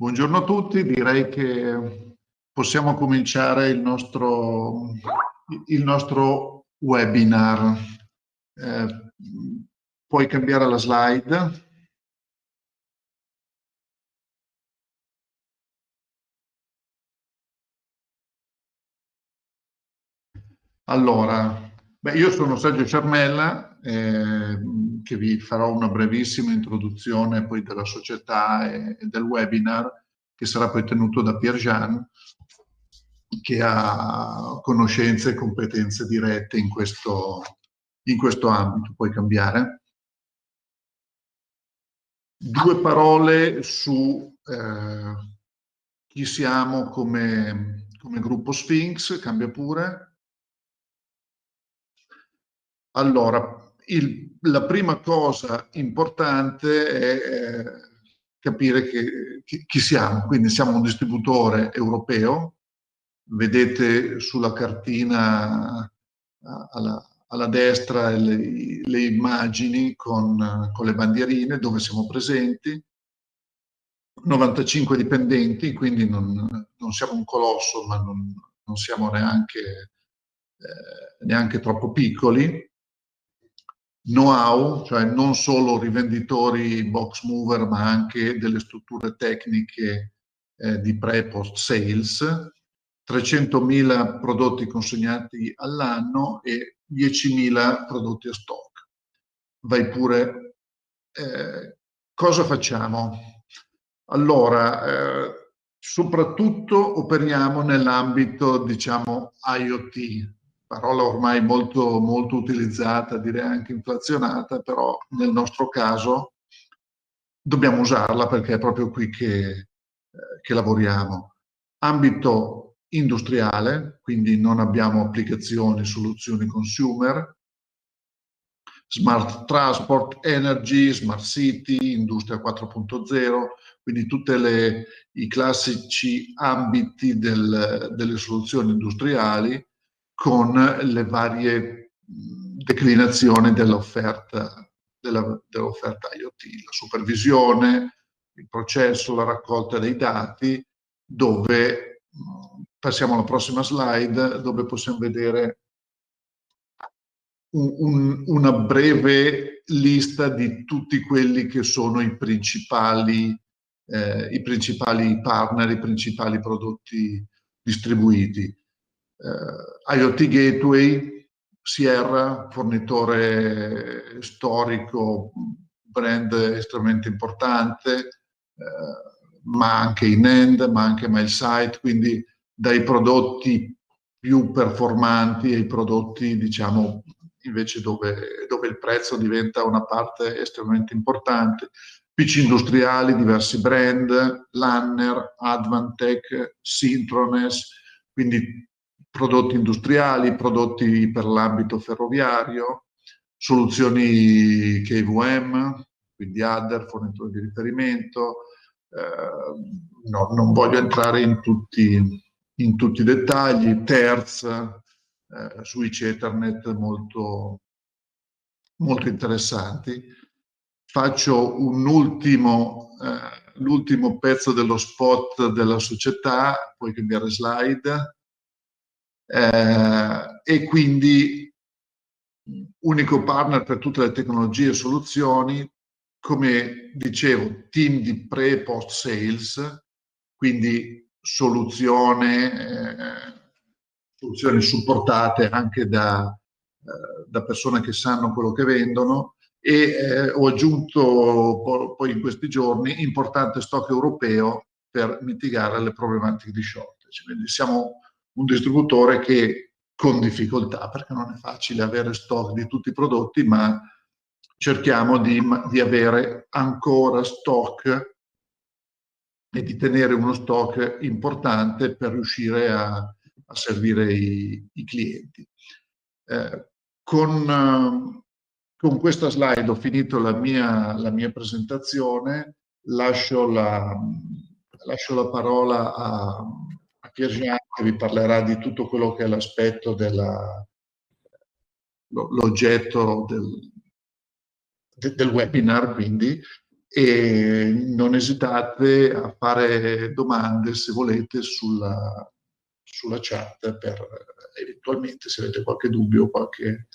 Buongiorno a tutti, direi che possiamo cominciare il nostro webinar. Puoi cambiare la slide? Allora, io sono Sergio Ciarmella, che vi farò una brevissima introduzione poi della società e del webinar, che sarà poi tenuto da Piergian, che ha conoscenze e competenze dirette in questo ambito. Puoi cambiare? Due parole su chi siamo come gruppo Sphinx, cambia pure. Allora, la prima cosa importante è capire chi siamo. Quindi siamo un distributore europeo. Vedete sulla cartina alla destra le immagini con le bandierine dove siamo presenti. 95 dipendenti, quindi non siamo un colosso, ma non siamo neanche troppo piccoli. Know-how, cioè non solo rivenditori box mover, ma anche delle strutture tecniche di pre e post sales, 300.000 prodotti consegnati all'anno e 10.000 prodotti a stock. Vai pure. Cosa facciamo? Allora, soprattutto operiamo nell'ambito, diciamo, IoT, parola ormai molto, molto utilizzata, direi anche inflazionata, però nel nostro caso dobbiamo usarla perché è proprio qui che lavoriamo. Ambito industriale, quindi non abbiamo applicazioni, soluzioni consumer, smart transport, energy, smart city, industria 4.0, quindi tutti i classici ambiti delle soluzioni industriali con le varie declinazioni dell'offerta IoT, la supervisione, il processo, la raccolta dei dati, dove passiamo alla prossima slide, dove possiamo vedere una breve lista di tutti quelli che sono i principali partner, i principali prodotti distribuiti. IoT Gateway, Sierra, fornitore storico, brand estremamente importante, ma anche in-end, ma anche MailSite, quindi dai prodotti più performanti ai prodotti, diciamo, invece dove il prezzo diventa una parte estremamente importante. PC industriali, diversi brand, Lanner, Advantech, Syntrones, quindi prodotti industriali, prodotti per l'ambito ferroviario, soluzioni KVM, quindi Adder, fornitore di riferimento. No, non voglio entrare in tutti i dettagli, Terz, switch Ethernet molto, molto interessanti. Faccio l'ultimo pezzo dello spot della società, puoi cambiare slide, e quindi unico partner per tutte le tecnologie e soluzioni, come dicevo, team di pre e post sales, quindi soluzioni supportate anche da persone che sanno quello che vendono, e ho aggiunto poi in questi giorni importante stock europeo per mitigare le problematiche di shortage. Quindi siamo un distributore che, con difficoltà, perché non è facile avere stock di tutti i prodotti, ma cerchiamo di avere ancora stock e di tenere uno stock importante per riuscire a servire i clienti. Con questa slide ho finito la mia presentazione, lascio la parola a Piergian, che vi parlerà di tutto quello che è l'aspetto l'oggetto del webinar, quindi, e non esitate a fare domande se volete sulla chat per eventualmente se avete qualche dubbio o qualche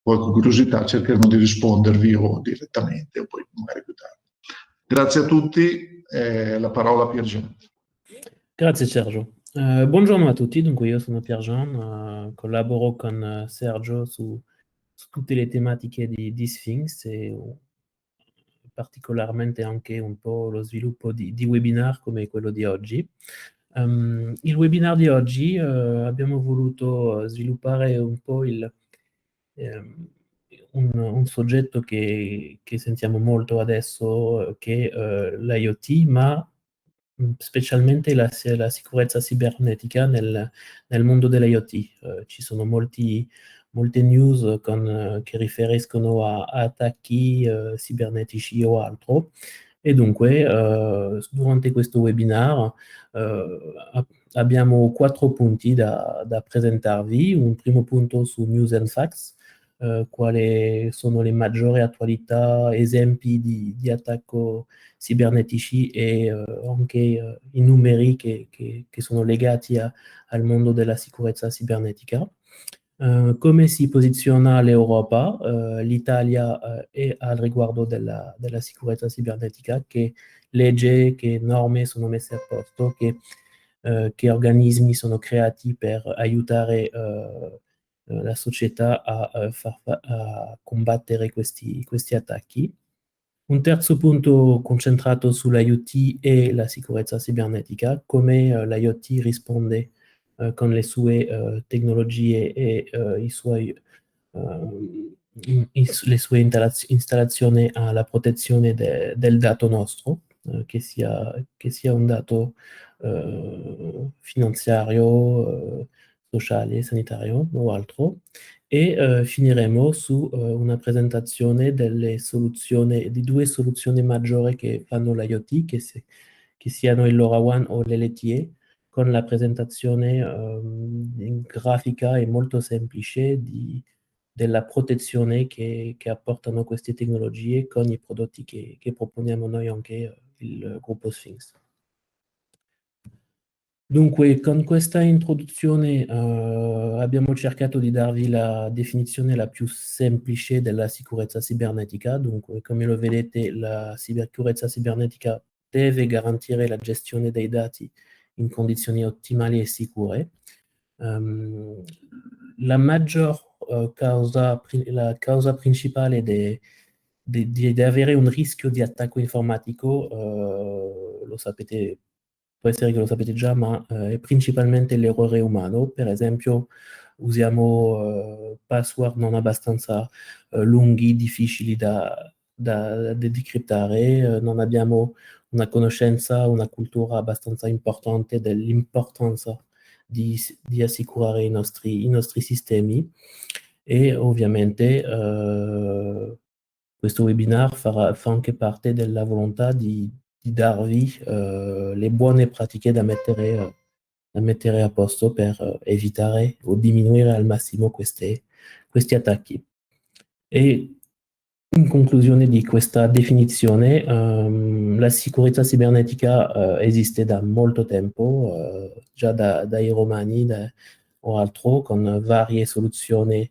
curiosità cercheremo di rispondervi o direttamente o poi magari più tardi. Grazie a tutti, la parola a Piergian. Grazie Sergio. Buongiorno a tutti, dunque io sono Piergian, collaboro con Sergio su tutte le tematiche di Sphinx e particolarmente anche un po' lo sviluppo di webinar come quello di oggi. Il webinar di oggi abbiamo voluto sviluppare un po' un soggetto che sentiamo molto adesso, che è l'IoT, ma specialmente la sicurezza cibernetica nel mondo dell'IoT. Ci sono molte news che riferiscono a attacchi cibernetici o altro. E dunque, durante questo webinar abbiamo 4 punti da presentarvi. Un primo punto su News and Facts, quali sono le maggiori attualità, esempi di attacco cibernetici e anche i numeri che sono legati al mondo della sicurezza cibernetica. Come si posiziona l'Europa, l'Italia è al riguardo della sicurezza cibernetica, che leggi, che norme sono messe a posto, che organismi sono creati per aiutare la società a combattere questi attacchi. Un terzo punto concentrato sull'IoT e la sicurezza cibernetica, come l'IoT risponde con le sue tecnologie e le sue installazioni alla protezione del dato nostro, che sia un dato finanziario, sociale, sanitario o altro. E finiremo su una presentazione di 2 soluzioni maggiori che fanno l'IoT, che siano il LoRaWAN o l'LTE, con la presentazione grafica e molto semplice della protezione che apportano queste tecnologie con i prodotti che proponiamo noi anche il gruppo Sphinx. Dunque, con questa introduzione abbiamo cercato di darvi la definizione la più semplice della sicurezza cibernetica. Dunque, come lo vedete, la sicurezza cibernetica deve garantire la gestione dei dati in condizioni ottimali e sicure. La causa principale di avere un rischio di attacco informatico, lo sapete, può essere che lo sapete già, ma è principalmente l'errore umano. Per esempio, usiamo password non abbastanza lunghi, difficili da decriptare, non abbiamo una conoscenza, una cultura abbastanza importante dell'importanza di assicurare i nostri sistemi. E ovviamente questo webinar fa anche parte della volontà di darvi le buone pratiche da mettere a posto per evitare o diminuire al massimo questi attacchi. E in conclusione di questa definizione, la sicurezza cibernetica esiste da molto tempo, già dai Romani o altro, con varie soluzioni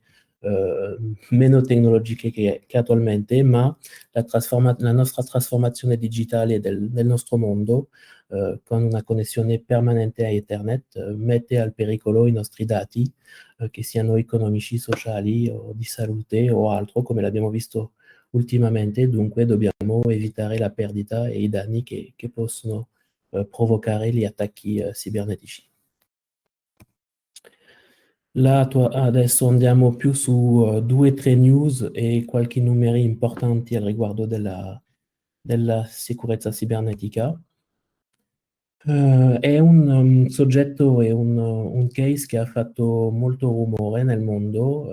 meno tecnologiche che attualmente, ma la nostra trasformazione digitale del nostro mondo, con una connessione permanente a Ethernet, mette al pericolo i nostri dati, che siano economici, sociali o di salute o altro, come l'abbiamo visto ultimamente. Dunque dobbiamo evitare la perdita e i danni che possono provocare gli attacchi cibernetici. Adesso andiamo più su 2 o 3 news e qualche numeri importanti al riguardo della sicurezza cibernetica. È un soggetto e un case che ha fatto molto rumore nel mondo.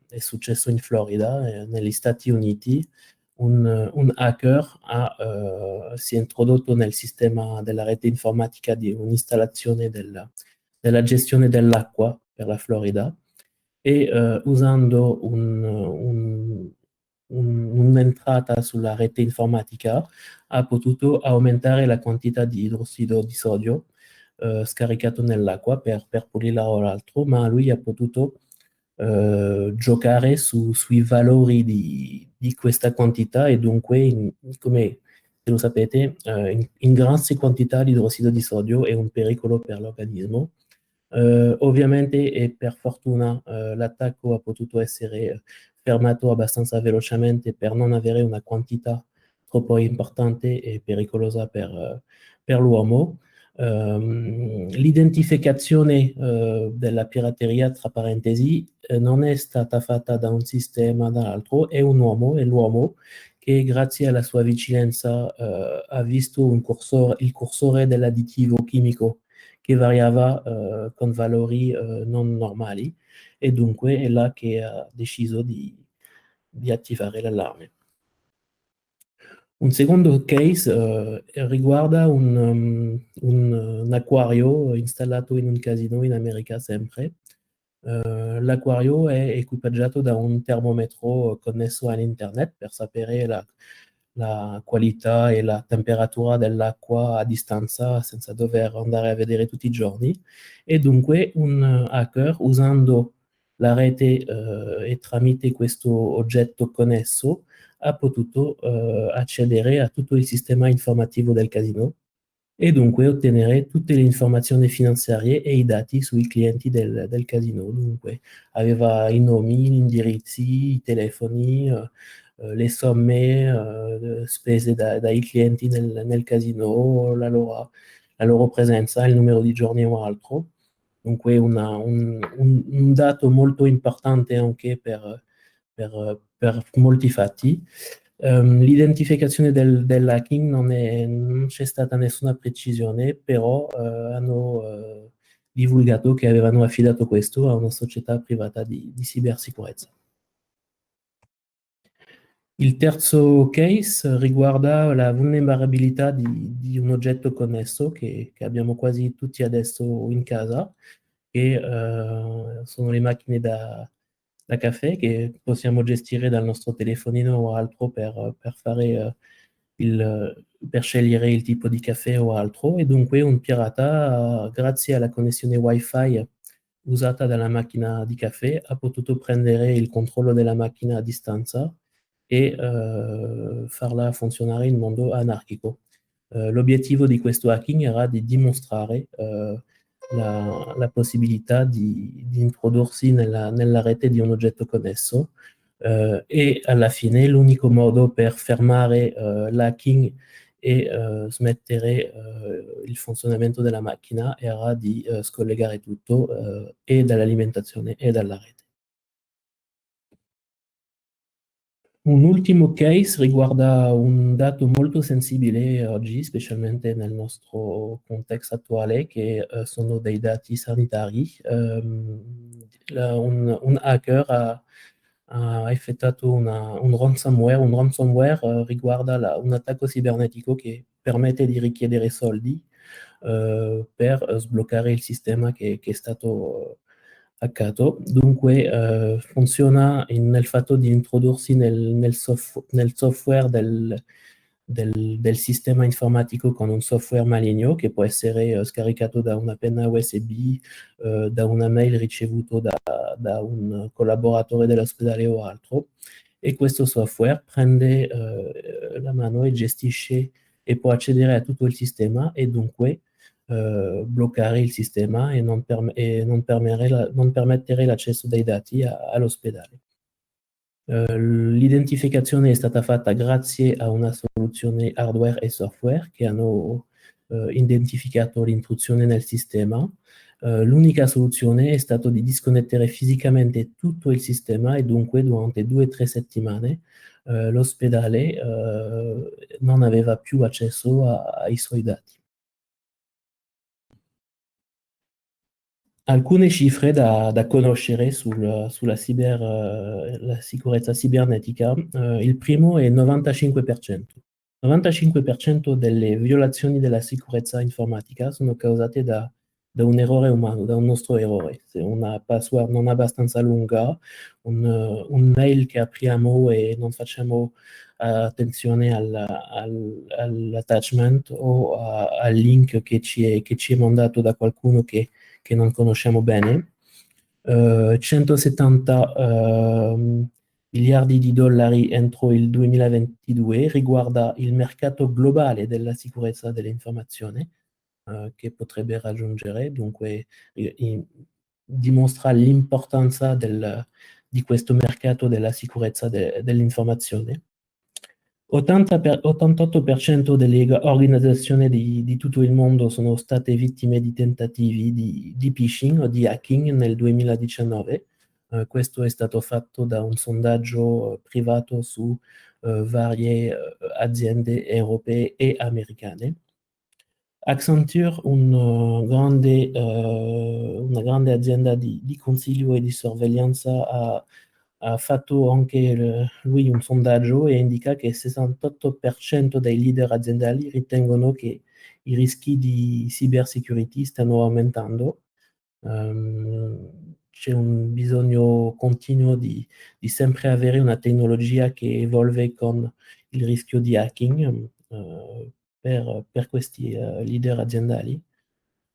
È successo in Florida, negli Stati Uniti. Un hacker si è introdotto nel sistema della rete informatica di un'installazione della gestione dell'acqua per la Florida, e usando un'entrata sulla rete informatica, ha potuto aumentare la quantità di idrossido di sodio scaricato nell'acqua per pulirla o l'altro, ma lui ha potuto giocare sui valori di questa quantità e dunque, come se lo sapete, in grandi quantità l'idrossido di sodio è un pericolo per l'organismo. Ovviamente e per fortuna l'attacco ha potuto essere fermato abbastanza velocemente per non avere una quantità troppo importante e pericolosa per l'uomo. L'identificazione della pirateria, tra parentesi, non è stata fatta da un sistema dall'altro, è l'uomo che grazie alla sua vicinanza ha visto il cursore dell'additivo chimico che variava con valori non normali e dunque è là che ha deciso di attivare l'allarme. Un secondo case riguarda un acquario installato in un casino in America sempre. L'acquario è equipaggiato da un termometro connesso all'internet per sapere la qualità e la temperatura dell'acqua a distanza senza dover andare a vedere tutti i giorni. E dunque un hacker, usando la rete e tramite questo oggetto connesso, ha potuto accedere a tutto il sistema informativo del casino e dunque ottenere tutte le informazioni finanziarie e i dati sui clienti del casino. Dunque aveva i nomi, gli indirizzi, i telefoni, le somme spese dai clienti nel casino, la loro presenza, il numero di giorni o altro. Dunque un dato molto importante anche per molti fatti. L'identificazione dell'hacking non c'è stata nessuna precisione, però hanno divulgato che avevano affidato questo a una società privata di cibersicurezza. Il terzo case riguarda la vulnerabilità di un oggetto connesso che abbiamo quasi tutti adesso in casa, che sono le macchine da caffè che possiamo gestire dal nostro telefonino o altro per scegliere il tipo di caffè o altro. E dunque un pirata, grazie alla connessione Wi-Fi usata dalla macchina di caffè, ha potuto prendere il controllo della macchina a distanza e farla funzionare in modo anarchico. L'obiettivo di questo hacking era di dimostrare la possibilità di introdursi nella rete di un oggetto connesso e alla fine l'unico modo per fermare l'hacking e smettere il funzionamento della macchina era di scollegare tutto e dall'alimentazione e dalla rete. Un ultimo case riguarda un dato molto sensibile oggi, specialmente nel nostro contesto attuale, che sono dei dati sanitari. Un hacker ha effettuato un ransomware. Un ransomware riguarda un attacco cibernetico che permette di richiedere soldi per sbloccare il sistema che è stato hackato. Dunque funziona nel fatto di introdursi nel software del sistema informatico con un software maligno che può essere scaricato da una penna USB, da una mail ricevuta da un collaboratore dell'ospedale o altro. E questo software prende la mano e gestisce e può accedere a tutto il sistema e dunque bloccare il sistema e non permettere l'accesso dei dati all'ospedale. L'identificazione è stata fatta grazie a una soluzione hardware e software che hanno identificato l'intrusione nel sistema. L'unica soluzione è stata di disconnettere fisicamente tutto il sistema e dunque durante 2 o 3 settimane l'ospedale non aveva più accesso ai suoi dati. Alcune cifre da conoscere sulla la sicurezza cibernetica. Il primo è il 95%. Il 95% delle violazioni della sicurezza informatica sono causate da da un errore umano, da un nostro errore. Se una password non è abbastanza lunga, un mail che apriamo e non facciamo attenzione all'attachment o al link che ci è mandato da qualcuno che non conosciamo bene. 170 miliardi di dollari entro il 2022 riguarda il mercato globale della sicurezza dell'informazione che potrebbe raggiungere, dunque dimostra l'importanza di questo mercato della sicurezza dell'informazione. 88% delle organizzazioni di tutto il mondo sono state vittime di tentativi di phishing o di hacking nel 2019. Questo è stato fatto da un sondaggio privato su varie aziende europee e americane. Accenture, una grande azienda di consiglio e di sorveglianza, ha fatto anche lui un sondaggio e indica che il 68% dei leader aziendali ritengono che i rischi di cybersecurity stanno aumentando. C'è un bisogno continuo di sempre avere una tecnologia che evolve con il rischio di hacking per questi leader aziendali.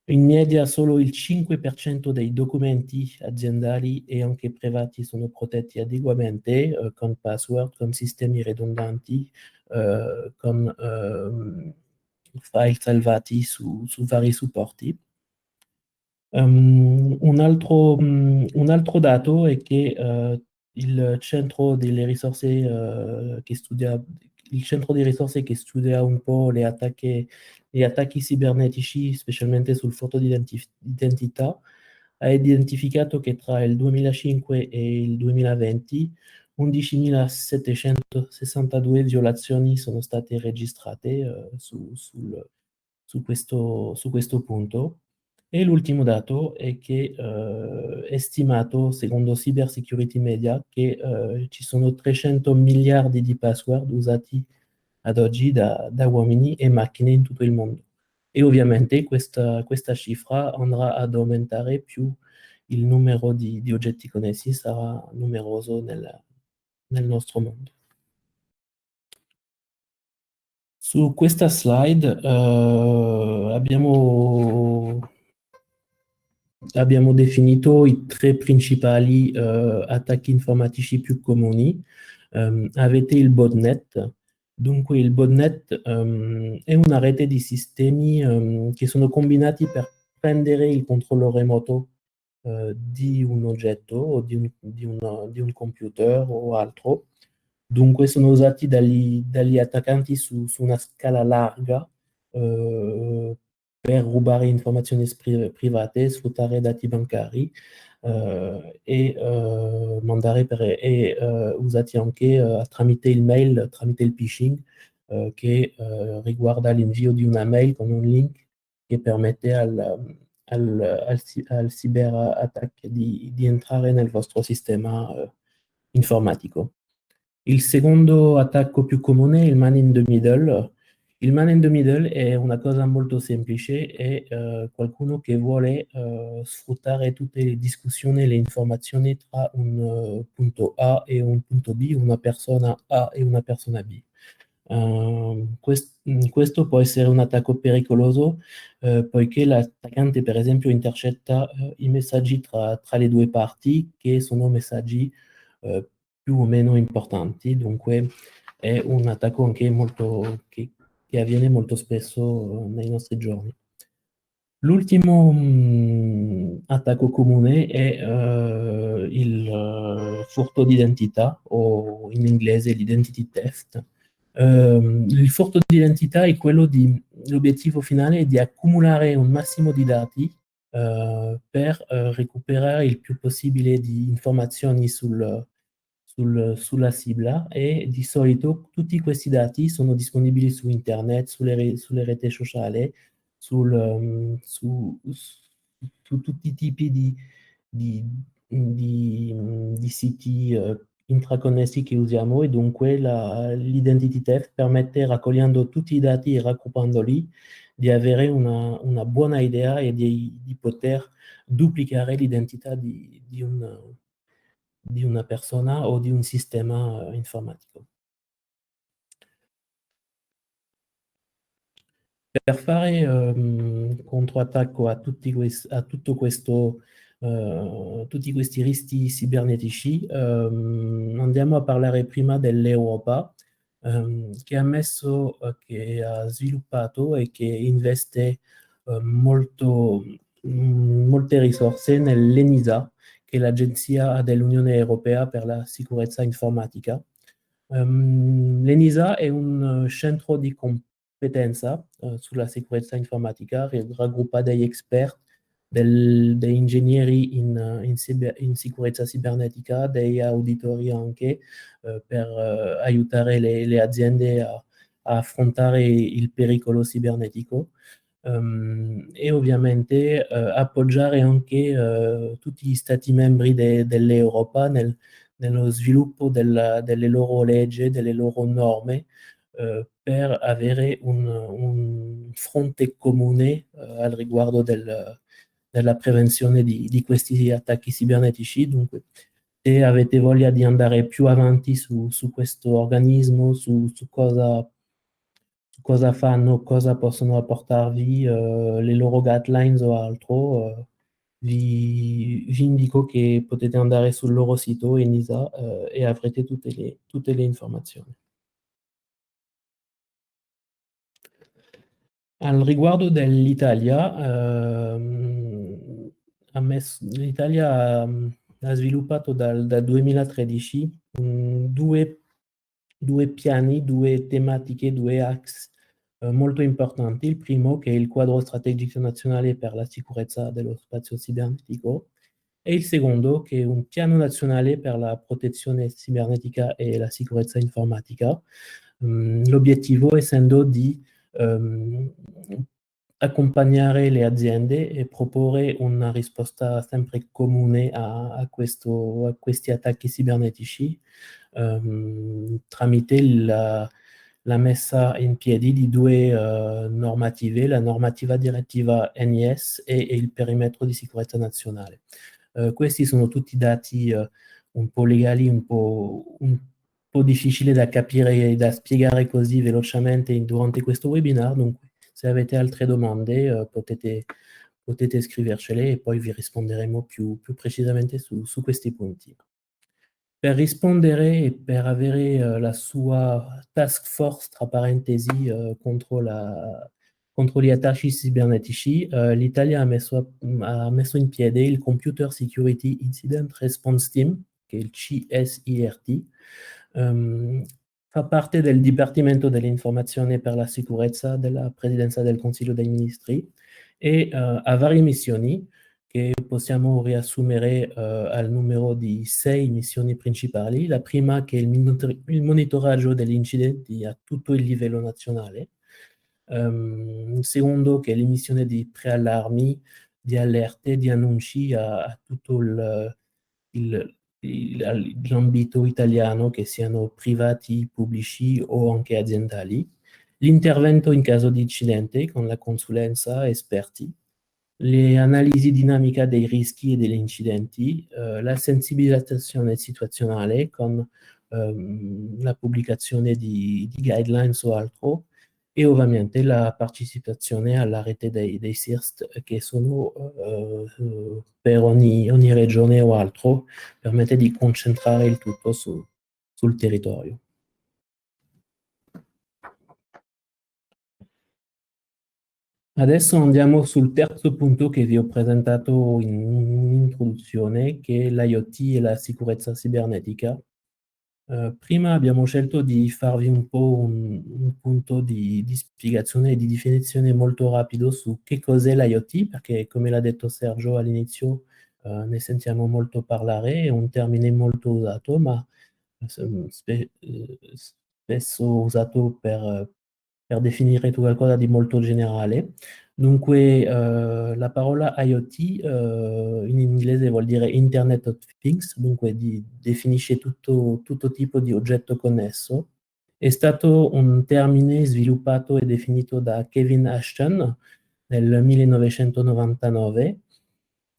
In media solo il 5% dei documenti aziendali e anche privati sono protetti adeguatamente con password, con sistemi redondanti, con file salvati su vari supporti. Un altro dato è che il centro delle risorse che studia un po' gli attacchi cibernetici, specialmente sul furto di identità, ha identificato che tra il 2005 e il 2020 11.762 violazioni sono state registrate su questo punto. E l'ultimo dato è che è stimato, secondo Cybersecurity Media, che ci sono 300 miliardi di password usati ad oggi da uomini e macchine in tutto il mondo. E ovviamente questa cifra andrà ad aumentare più il numero di oggetti connessi sarà numeroso nel nostro mondo. Su questa slide abbiamo definito i 3 principali attacchi informatici più comuni. Avete il botnet. Dunque il botnet è una rete di sistemi che sono combinati per prendere il controllo remoto di un oggetto o di un computer o altro. Dunque sono usati dagli attaccanti su una scala larga per rubare informazioni private, sfruttare dati bancari usati anche tramite il mail, tramite il phishing, che riguarda l'invio di una mail con un link che permette al cyberattack di entrare nel vostro sistema informatico. Il secondo attacco più comune è il man in the middle. Il man in the middle è una cosa molto semplice, è qualcuno che vuole sfruttare tutte le discussioni e le informazioni tra un punto A e un punto B, una persona A e una persona B. Questo può essere un attacco pericoloso poiché l'attaccante, per esempio, intercetta i messaggi tra le due parti che sono messaggi più o meno importanti, dunque è un attacco anche che avviene molto spesso nei nostri giorni. L'ultimo attacco comune è il furto d'identità o in inglese l'identity theft. Il furto di identità è l'obiettivo finale è di accumulare un massimo di dati per recuperare il più possibile di informazioni sulla sigla e di solito tutti questi dati sono disponibili su internet, sulle reti sociali, su tutti i tipi di siti intraconnessi che usiamo e dunque l'identity theft permette, raccogliendo tutti i dati e raggruppandoli, di avere una buona idea e di poter duplicare l'identità di una persona o di un sistema informatico. Per fare controattacco a tutti questi rischi cibernetici, andiamo a parlare prima dell'Europa, che ha sviluppato e che investe molte risorse nell'ENISA, che è l'Agenzia dell'Unione Europea per la sicurezza informatica. L'ENISA è un centro di competenza sulla sicurezza informatica, raggruppa degli esperti, degli ingegneri in sicurezza cibernetica, degli auditori anche, per aiutare le aziende a affrontare il pericolo cibernetico. E ovviamente appoggiare anche tutti gli stati membri dell'Europa nello sviluppo delle loro leggi, delle loro norme, per avere un fronte comune al riguardo della prevenzione di questi attacchi cibernetici. Dunque, se avete voglia di andare più avanti su questo organismo, su cosa fanno, cosa possono apportarvi, le loro guidelines o altro, vi indico che potete andare sul loro sito ENISA e avrete tutte le informazioni. Al riguardo dell'Italia, l'Italia ha sviluppato dal 2013 due piani, due tematiche, due axe molto importanti. Il primo, che è il quadro strategico nazionale per la sicurezza dello spazio cibernetico, e il secondo, che è un piano nazionale per la protezione cibernetica e la sicurezza informatica. L'obiettivo essendo di accompagnare le aziende e proporre una risposta sempre comune a questi attacchi cibernetici tramite la messa in piedi di due normative, la normativa direttiva NIS e il perimetro di sicurezza nazionale. Questi sono tutti dati un po' legali, un po' difficili da capire e da spiegare così velocemente durante questo webinar, dunque se avete altre domande potete scrivercele e poi vi risponderemo più precisamente su questi punti. Per rispondere e per avere la sua task force, tra parentesi, contro gli attacchi cibernetici, l'Italia ha messo in piedi il Computer Security Incident Response Team, che è il CSIRT. Fa parte del Dipartimento dell'Informazione per la Sicurezza della Presidenza del Consiglio dei Ministri e ha varie missioni che possiamo riassumere al numero di 6 missioni principali. La prima, che è il monitoraggio degli incidenti a tutto il livello nazionale. Il secondo, che è l'emissione di preallarmi, di allerte, di annunci a tutto l'ambito italiano, che siano privati, pubblici o anche aziendali. L'intervento in caso di incidente con la consulenza esperti, le analisi dinamica dei rischi e degli incidenti, la sensibilizzazione situazionale con la pubblicazione di guidelines o altro, e ovviamente la partecipazione alla rete dei CIRST, che sono per ogni regione o altro, permette di concentrare il tutto sul territorio. Adesso andiamo sul terzo punto che vi ho presentato in introduzione, che è l'IoT e la sicurezza cibernetica. Prima abbiamo scelto di farvi un po' un punto di spiegazione e di definizione molto rapido su che cos'è l'IoT, perché come l'ha detto Sergio all'inizio, ne sentiamo molto parlare, è un termine molto usato, ma spesso usato per per definire qualcosa di molto generale. Dunque, la parola IoT in inglese vuol dire Internet of Things, dunque definisce tutto tipo di oggetto connesso. È stato un termine sviluppato e definito da Kevin Ashton nel 1999.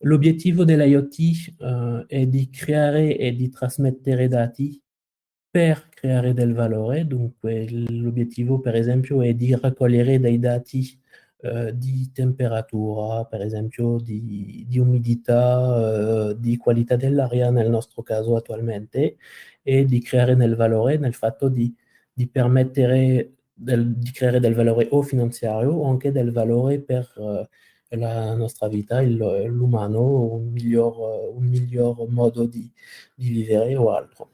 L'obiettivo dell'IoT è di creare e di trasmettere dati per creare del valore. Dunque, l'obiettivo, per esempio, è di raccogliere dei dati di temperatura, per esempio di umidità, di qualità dell'aria nel nostro caso attualmente, e di creare del valore nel fatto di permettere di creare del valore o finanziario o anche del valore per la nostra vita, l'umano, un miglior modo di vivere o altro.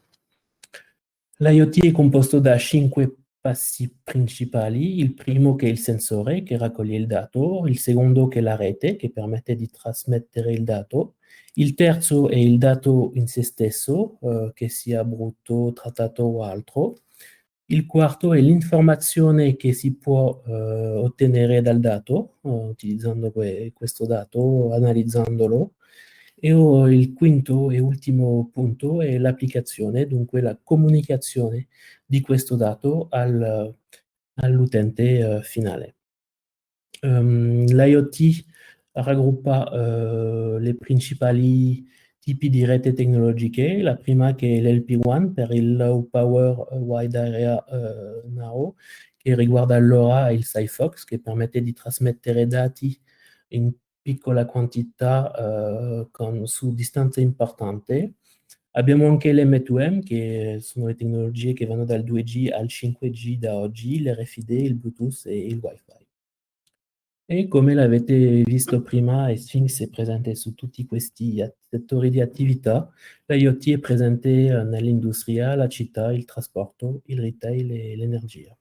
L'IoT è composto da 5 passi principali: il primo che è il sensore che raccoglie il dato, il secondo che è la rete che permette di trasmettere il dato, il terzo è il dato in se stesso, che sia brutto, trattato o altro, il quarto è l'informazione che si può ottenere dal dato, utilizzando questo dato, analizzandolo. E il quinto e ultimo punto è l'applicazione, dunque la comunicazione di questo dato all'utente finale. L'IoT raggruppa le principali tipi di rete tecnologiche. La prima che è l'LP1 per il Low Power Wide Area Now, che riguarda l'LoRa e il Sigfox, che permette di trasmettere dati in piccola quantità su distanze importanti. Abbiamo anche l'M2M, che sono le tecnologie che vanno dal 2G al 5G da oggi, l'RFID, il Bluetooth e il Wi-Fi. E come l'avete visto prima, Sphinx è presente su tutti questi settori di attività. L'IoT è presente nell'industria, la città, il trasporto, il retail e l'energia.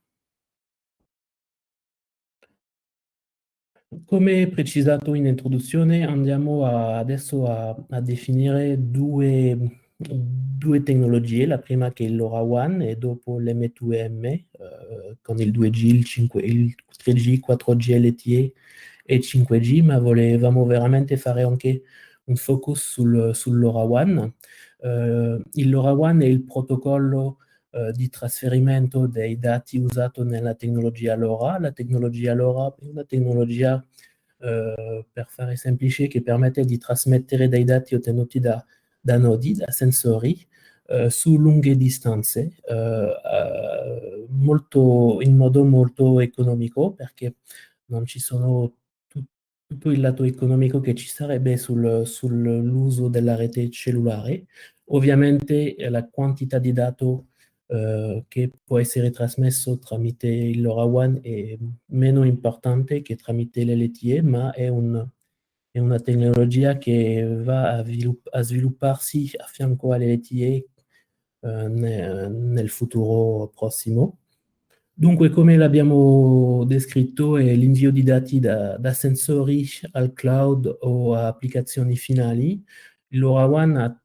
Come precisato in introduzione, andiamo adesso a definire due tecnologie, la prima che è il LoRaWAN e dopo l'M2M, con il 2G, il 3G, 4G LTE e 5G, ma volevamo veramente fare anche un focus sul LoRaWAN. Il LoRaWAN è il protocollo di trasferimento dei dati usato nella tecnologia LoRa. La tecnologia LoRa è una tecnologia, per fare semplice, che permette di trasmettere dei dati ottenuti da nodi, da sensori, su lunghe distanze, in modo molto economico, perché non ci sono tutto il lato economico che ci sarebbe sull'uso della rete cellulare. Ovviamente la quantità di dato che può essere trasmesso tramite il LoRaWAN è meno importante che tramite l'LTE, ma è una tecnologia che va a svilupparsi a fianco all'LTE nel futuro prossimo. Dunque, come l'abbiamo descritto, è l'invio di dati da sensori al cloud o a applicazioni finali. Il LoRaWAN ha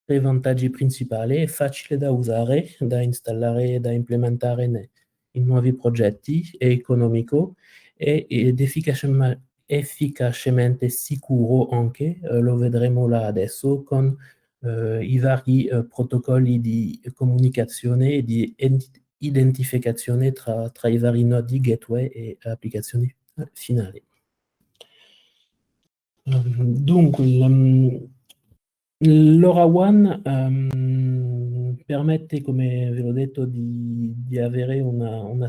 tre vantaggi principali: è facile da usare, da installare e da implementare in nuovi progetti, è economico ed efficacemente sicuro anche, lo vedremo là adesso, con i vari protocolli di comunicazione e di identificazione tra i vari nodi, gateway e applicazioni finali. Dunque, LoRaWAN permette, come ve l'ho detto, di avere una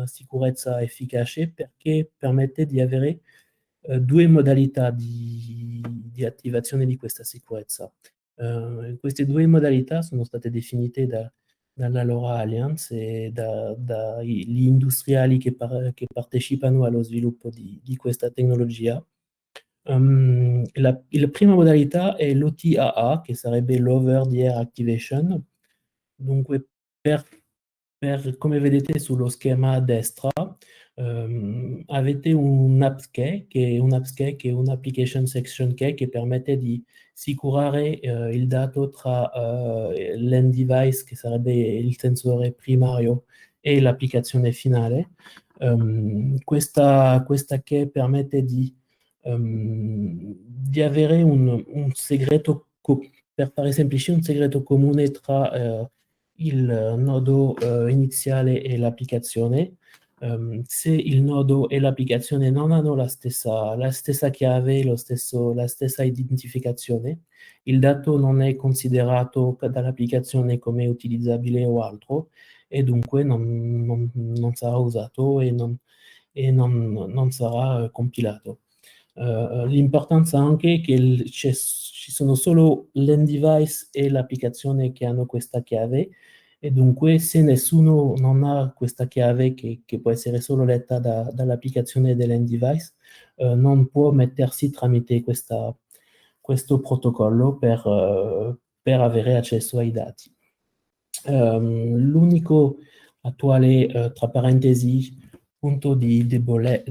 sicurezza efficace, perché permette di avere due modalità di attivazione di questa sicurezza. Queste due modalità sono state definite dalla LoRa Alliance e dagli industriali che partecipano allo sviluppo di questa tecnologia. La prima modalità è l'OTAA, che sarebbe l'Over the Air Activation. Dunque, come vedete sullo schema a destra, avete un AppSkey, che è un Application Section Key, che permette di assicurare il dato tra l'end device, che sarebbe il sensore primario, e l'applicazione finale. Questa che permette di avere un segreto, per fare semplice, un segreto comune tra il nodo iniziale e l'applicazione. Se il nodo e l'applicazione non hanno la stessa chiave, la stessa identificazione, il dato non è considerato dall'applicazione come utilizzabile o altro, e dunque non sarà usato e non sarà compilato. L'importanza anche è che ci sono solo l'end device e l'applicazione che hanno questa chiave, e dunque se nessuno non ha questa chiave, che può essere solo letta dall'applicazione dell'end device, non può mettersi tramite questo protocollo per avere accesso ai dati. L'unico attuale, tra parentesi, punto debole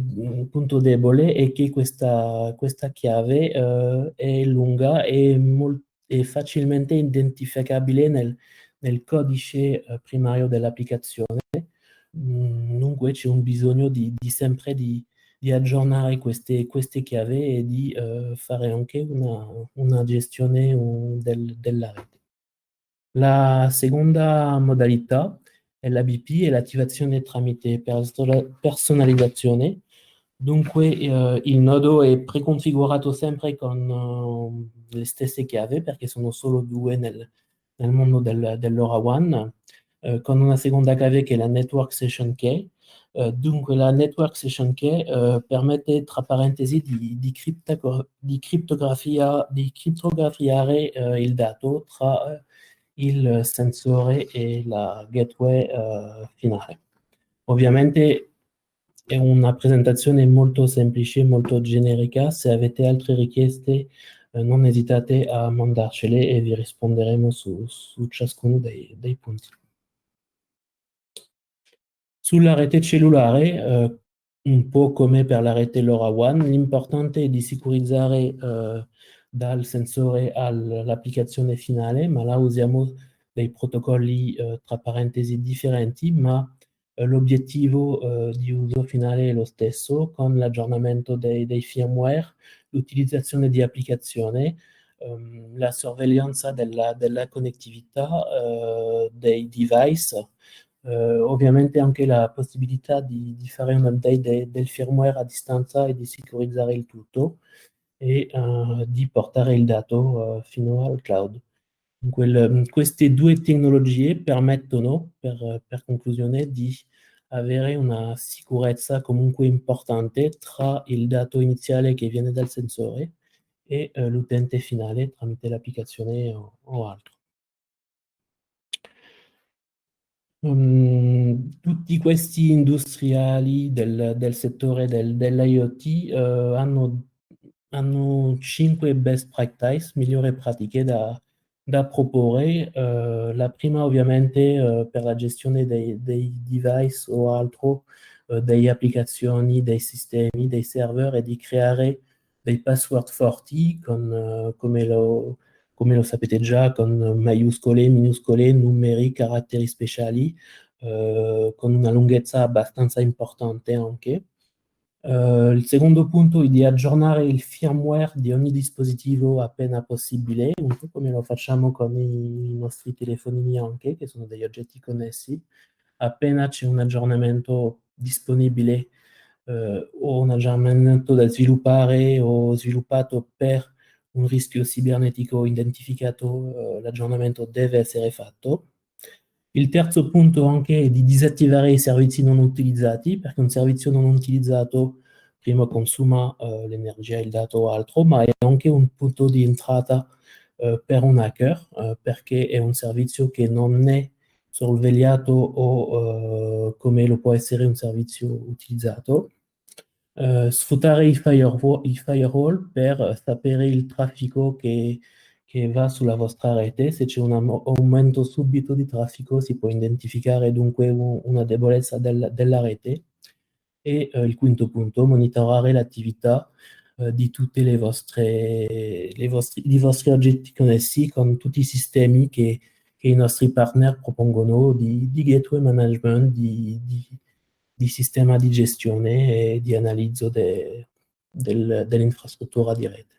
è che questa chiave è lunga e è facilmente identificabile nel codice primario dell'applicazione. Dunque c'è un bisogno sempre di aggiornare queste chiavi e di fare anche una gestione della rete. La seconda modalità è l'ABP, è l'attivazione tramite personalizzazione. Dunque il nodo è preconfigurato sempre con le stesse chiavi, perché sono solo due nel mondo dell'LoRaWAN, con una seconda chiave che è la Network Session Key. Dunque la Network Session Key permette, tra parentesi, di criptografare il dato tra il sensore e la gateway finale. Ovviamente è una presentazione molto semplice, molto generica. Se avete altre richieste, non esitate a mandarcele e vi risponderemo su ciascuno dei punti. Sulla rete cellulare, un po' come per la rete LoRaWAN, l'importante è di sicurizzare dal sensore all'applicazione finale, ma là usiamo dei protocolli tra parentesi differenti, ma l'obiettivo di uso finale è lo stesso, con l'aggiornamento dei firmware, l'utilizzazione di applicazione, la sorveglianza della connettività dei device, ovviamente anche la possibilità di fare un update del firmware a distanza e di sicurizzare il tutto, e di portare il dato fino al cloud. Queste due tecnologie permettono, per conclusione, di avere una sicurezza comunque importante tra il dato iniziale che viene dal sensore e l'utente finale tramite l'applicazione o altro. Tutti questi industriali del settore dell'IoT hanno 5 best practice, migliori pratiche da proporre. La prima ovviamente per la gestione dei device o altro, delle applicazioni, dei sistemi, dei server, è di creare dei password forti come lo sapete già, con maiuscole, minuscole, numeri, caratteri speciali, con una lunghezza abbastanza importante anche. Il secondo punto è di aggiornare il firmware di ogni dispositivo appena possibile, un po' come lo facciamo con i nostri telefonini anche, che sono degli oggetti connessi. Appena c'è un aggiornamento disponibile o un aggiornamento da sviluppare o sviluppato per un rischio cibernetico identificato, l'aggiornamento deve essere fatto. Il terzo punto anche è di disattivare i servizi non utilizzati, perché un servizio non utilizzato prima consuma l'energia, il dato o altro, ma è anche un punto di entrata per un hacker, perché è un servizio che non è sorvegliato o come lo può essere un servizio utilizzato. Sfruttare i firewall per sapere il traffico che va sulla vostra rete. Se c'è un aumento subito di traffico, si può identificare dunque una debolezza della rete. E il quinto punto, monitorare l'attività di tutti i vostri oggetti connessi, con tutti i sistemi che che i nostri partner propongono di gateway management, di sistema di gestione e di analizzo dell'infrastruttura di rete.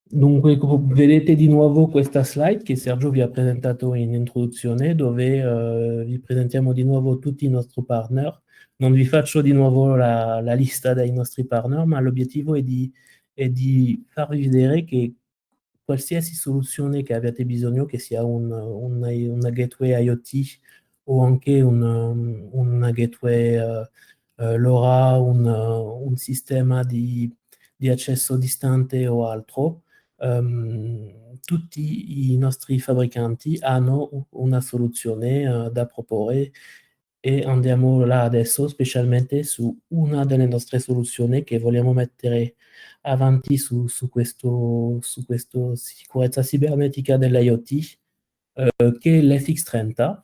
Dunque, vedete di nuovo questa slide che Sergio vi ha presentato in introduzione, dove vi presentiamo di nuovo tutti i nostri partner. Non vi faccio di nuovo la lista dei nostri partner, ma l'obiettivo è di farvi vedere che qualsiasi soluzione che abbiate bisogno, che sia una gateway IoT o anche una gateway LoRa, un sistema di accesso distante o altro, tutti i nostri fabbricanti hanno una soluzione da proporre e andiamo là adesso specialmente su una delle nostre soluzioni che vogliamo mettere avanti su questo sicurezza cibernetica dell'IoT, che è l'FX30.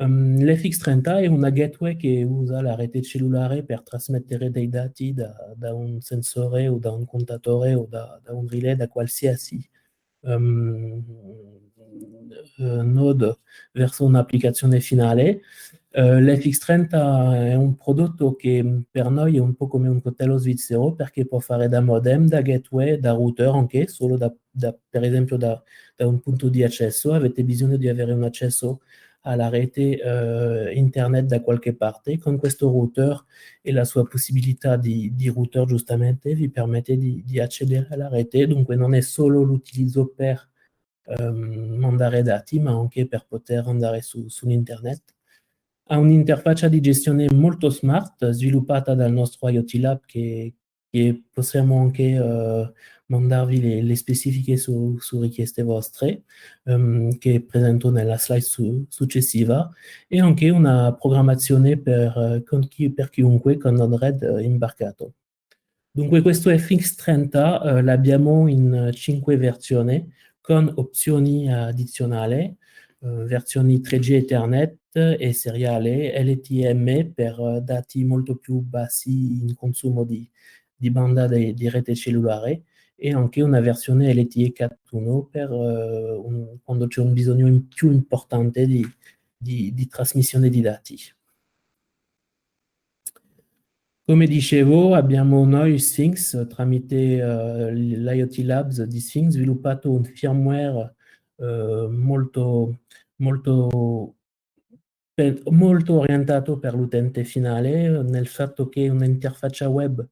L'FX30 è una gateway che usa la rete cellulare per trasmettere dei dati da un sensore o da un contatore o da un relay, da qualsiasi node verso un'applicazione finale. L'FX30 è un prodotto che per noi è un po' come un coltello svizzero, perché può fare da modem, da gateway, da router anche, solo per esempio da un punto di accesso. Avete bisogno di avere un accesso alla rete internet da qualche parte. Con questo router e la sua possibilità di router giustamente vi permette di accedere alla rete, dunque non è solo l'utilizzo per mandare dati, ma anche per poter andare sull'internet. Ha un'interfaccia di gestione molto smart, sviluppata dal nostro IoT Lab, che possiamo anche mandarvi le specifiche su richieste vostre, che presento nella slide successiva, e anche una programmazione per chiunque con Android imbarcato. Dunque questo FX30 l'abbiamo in 5 versioni, con opzioni addizionali, versioni 3G Ethernet e seriale, LTE-M per dati molto più bassi in consumo di banda di rete cellulare, e anche una versione LTE Cat 1 per quando c'è un bisogno più importante di trasmissione di dati. Come dicevo, abbiamo noi Sphinx, tramite l'IoT Labs di Sphinx, sviluppato un firmware molto orientato per l'utente finale, nel fatto che è un'interfaccia web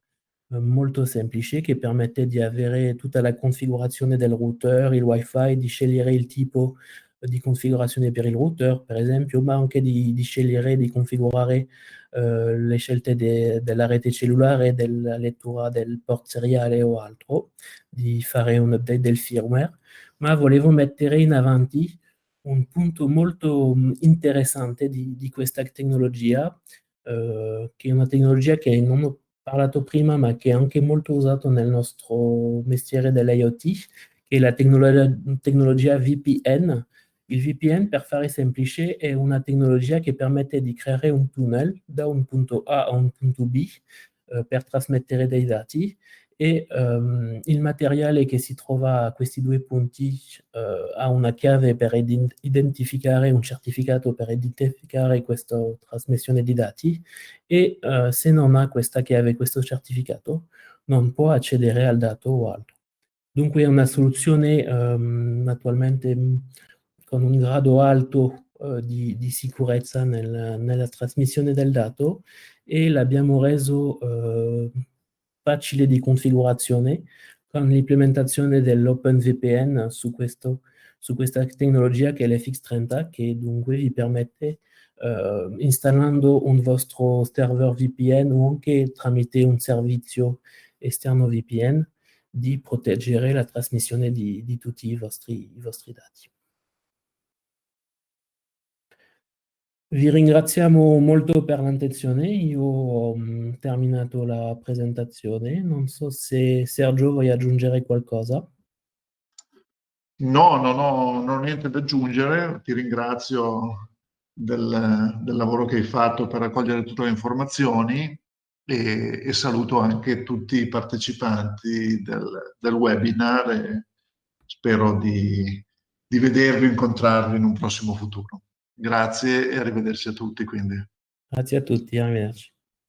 molto semplice, che permette di avere tutta la configurazione del router, il wifi, di scegliere il tipo di configurazione per il router, per esempio, ma anche di scegliere, di configurare le scelte della rete cellulare, della lettura del port seriale o altro, di fare un update del firmware. Ma volevo mettere in avanti un punto molto interessante di questa tecnologia, che è una tecnologia che non ho parlato prima, ma che è anche molto usato nel nostro mestiere dell'IoT, che è la tecnologia VPN. Il VPN, per fare semplice, è una tecnologia che permette di creare un tunnel da un punto A a un punto B per trasmettere dei dati, e il materiale che si trova a questi due punti ha una chiave per identificare, un certificato per identificare questa trasmissione di dati, e se non ha questa chiave, questo certificato, non può accedere al dato o altro. Dunque è una soluzione attualmente con un grado alto di sicurezza nella trasmissione del dato, e l'abbiamo reso facile di configurazione con l'implementazione dell'OpenVPN su questa tecnologia che è l'FX30, che dunque vi permette, installando un vostro server VPN o anche tramite un servizio esterno VPN, di proteggere la trasmissione di tutti i vostri dati. Vi ringraziamo molto per l'attenzione. Io ho terminato la presentazione. Non so se Sergio vuoi aggiungere qualcosa. No, non ho niente da aggiungere. Ti ringrazio del lavoro che hai fatto per raccogliere tutte le informazioni, e saluto anche tutti i partecipanti del webinar, spero di vedervi, incontrarvi in un prossimo futuro. Grazie e arrivederci a tutti quindi. Grazie a tutti, arrivederci.